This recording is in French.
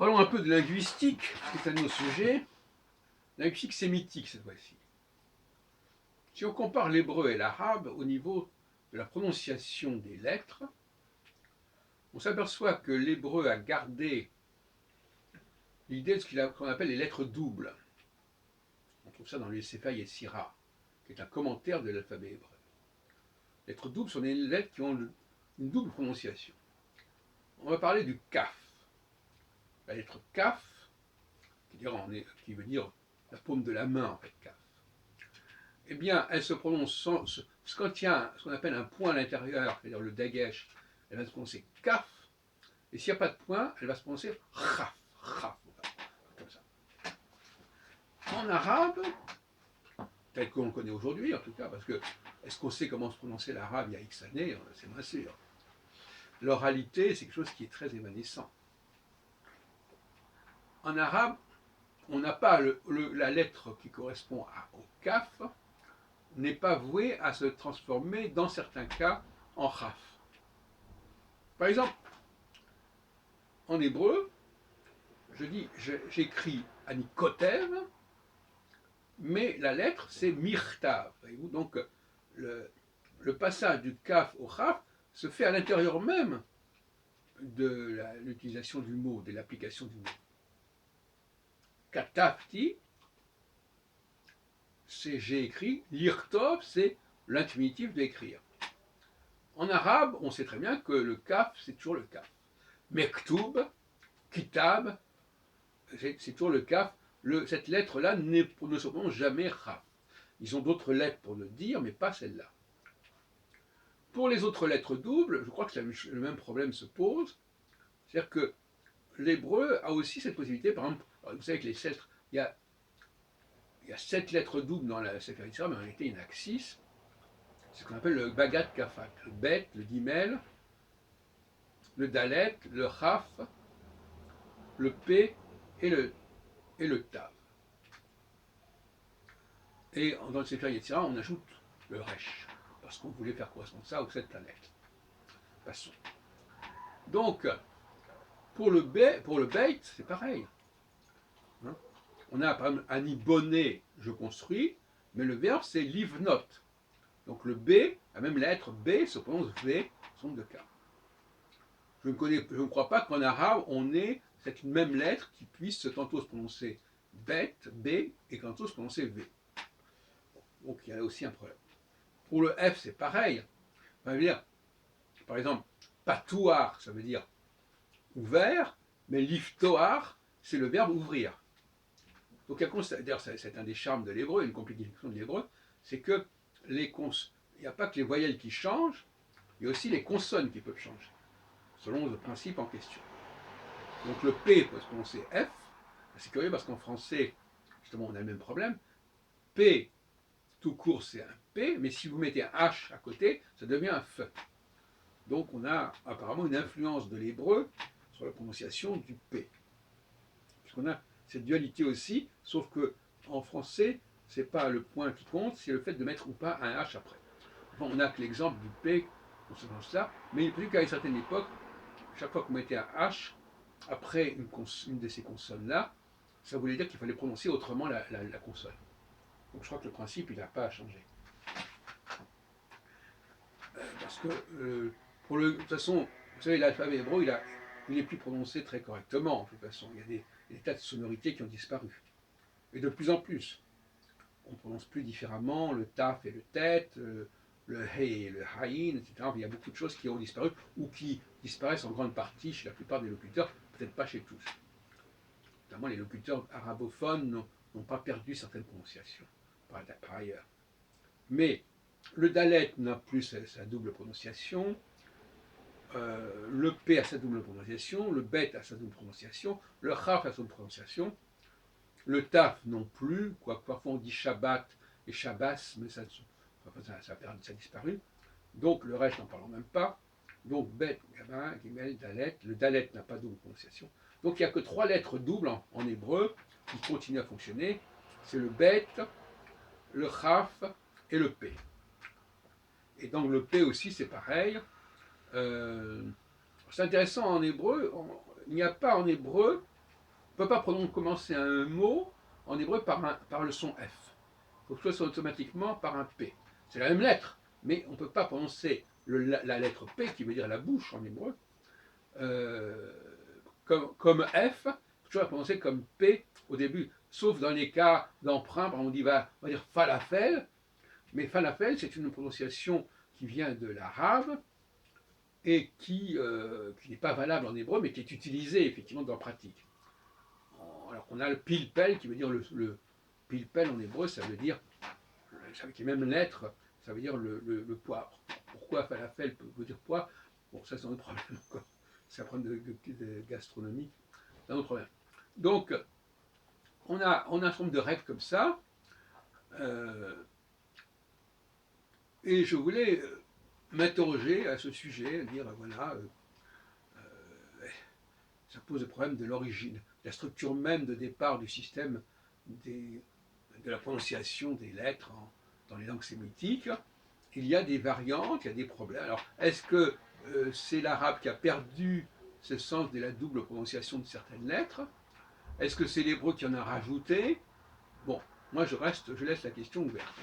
Parlons un peu de linguistique, c'est un de nos sujets. Linguistique sémitique cette fois-ci. Si on compare l'hébreu et l'arabe au niveau de la prononciation des lettres, on s'aperçoit que l'hébreu a gardé l'idée de ce qu'on appelle les lettres doubles. On trouve ça dans le Sefer Yetzira, qui est un commentaire de l'alphabet hébreu. Les lettres doubles sont des lettres qui ont une double prononciation. On va parler du kaf. La lettre kaf, qui veut dire la paume de la main, en fait, kaf. Eh bien, elle se prononce quand il y a ce qu'on appelle un point à l'intérieur, c'est-à-dire le dagesh, elle va se prononcer kaf, et s'il n'y a pas de point, elle va se prononcer chaf, chaf, comme ça. En arabe, tel qu'on le connaît aujourd'hui, en tout cas, parce que est-ce qu'on sait comment se prononcer l'arabe il y a X années? C'est moins sûr. L'oralité, c'est quelque chose qui est très évanescent. En arabe, on n'a pas la lettre qui correspond au kaf, n'est pas vouée à se transformer, dans certains cas, en chaf. Par exemple, en hébreu, j'écris Anikotev, mais la lettre c'est Mirtav. Voyez-vous, donc le passage du kaf au chaf se fait à l'intérieur même de l'utilisation du mot, de l'application du mot. Katafti, c'est j'ai écrit. Lirtov, c'est l'infinitif d'écrire. En arabe, on sait très bien que le kaf, c'est toujours le kaf. Mektoub, kitab, c'est toujours le kaf. Cette lettre-là ne se prononce jamais chaf. Ils ont d'autres lettres pour le dire, mais pas celle-là. Pour les autres lettres doubles, je crois que le même problème se pose. C'est-à-dire que l'hébreu a aussi cette possibilité. Par exemple, vous savez que il y a 7 lettres doubles dans la Sefer Yetzira, mais en réalité il n'y en a que 6. C'est ce qu'on appelle le bagat kafak. Le bet, le gimel, le dalet, le chaf, le p et le tav. Et dans le Sefer Yetzira, on ajoute le resh, parce qu'on voulait faire correspondre ça aux 7 planètes. Passons. Donc, pour le beit, c'est pareil. Hein, on a par exemple anibonné, je construis, mais le verbe c'est livnot. Donc le B, la même lettre B se prononce V, son de cas. Je ne crois pas qu'en arabe on ait cette même lettre qui puisse tantôt se prononcer bet, B, et tantôt se prononcer V. Donc il y a aussi un problème. Pour le F, c'est pareil. Ça veut dire, par exemple, patouar, ça veut dire ouvert, mais liftoar, c'est le verbe ouvrir. Donc d'ailleurs, c'est un des charmes de l'hébreu, une complication de l'hébreu, c'est que il n'y a pas que les voyelles qui changent, il y a aussi les consonnes qui peuvent changer, selon le principe en question. Donc le P peut se prononcer F, c'est curieux parce qu'en français, justement, on a le même problème. P, tout court, c'est un P, mais si vous mettez un H à côté, ça devient un F. Donc on a apparemment une influence de l'hébreu sur la prononciation du P. Puisqu'on a cette dualité aussi, sauf que en français, c'est pas le point qui compte, c'est le fait de mettre ou pas un H après. Enfin, on n'a que l'exemple du P dans ce sens-là, mais il est prévu qu'à une certaine époque, chaque fois qu'on mettait un H après une de ces consonnes-là, ça voulait dire qu'il fallait prononcer autrement la consonne. Donc je crois que le principe, il n'a pas à changer. Parce que, de toute façon, vous savez, l'alphabet hébreu, il n'est plus prononcé très correctement, de toute façon. Il y a des tas de sonorités qui ont disparu. Et de plus en plus. On prononce plus différemment le taf et le tête, le hey et le haïn, etc. Il y a beaucoup de choses qui ont disparu ou qui disparaissent en grande partie chez la plupart des locuteurs, peut-être pas chez tous. Notamment les locuteurs arabophones n'ont pas perdu certaines prononciations, par ailleurs. Mais le dalet n'a plus sa double prononciation, le p a sa double prononciation, le bet a sa double prononciation, le chaf a sa double prononciation, le taf non plus, quoique parfois on dit Shabbat et Shabbas, mais ça a disparu. Donc le reste, n'en parlons même pas. Donc Bet, Gabin, Gimel, Dalet. Le Dalet n'a pas de double prononciation. Donc il n'y a que 3 lettres doubles en hébreu qui continuent à fonctionner. C'est le Bet, le Chaf et le P. Et donc le P aussi, c'est pareil. C'est intéressant en hébreu. Il n'y a pas en hébreu ne peut pas commencer un mot en hébreu par le son F. Il faut que ce soit automatiquement par un P. C'est la même lettre, mais on ne peut pas prononcer la lettre P, qui veut dire la bouche en hébreu, euh, comme F, il faut toujours la prononcer comme P au début, sauf dans les cas d'emprunt, on dit on va dire falafel, mais falafel c'est une prononciation qui vient de l'arabe et qui n'est pas valable en hébreu, mais qui est utilisée effectivement dans la pratique. Alors qu'on a le pilpel qui veut dire le pilpel en hébreu, ça veut dire, avec les mêmes lettres, ça veut dire le poivre. Pourquoi falafel veut dire poivre? Bon, ça c'est un autre problème. C'est un problème de gastronomie, c'est un autre problème. Donc, on a un certain nombre de règles comme ça, et je voulais m'interroger à ce sujet, dire voilà, ça pose le problème de l'origine, la structure même de départ du système de la prononciation des lettres dans les langues sémitiques. Il y a des variantes, il y a des problèmes. Alors, est-ce que c'est l'arabe qui a perdu ce sens de la double prononciation de certaines lettres? Est-ce que c'est l'hébreu qui en a rajouté? Bon, moi je laisse la question ouverte.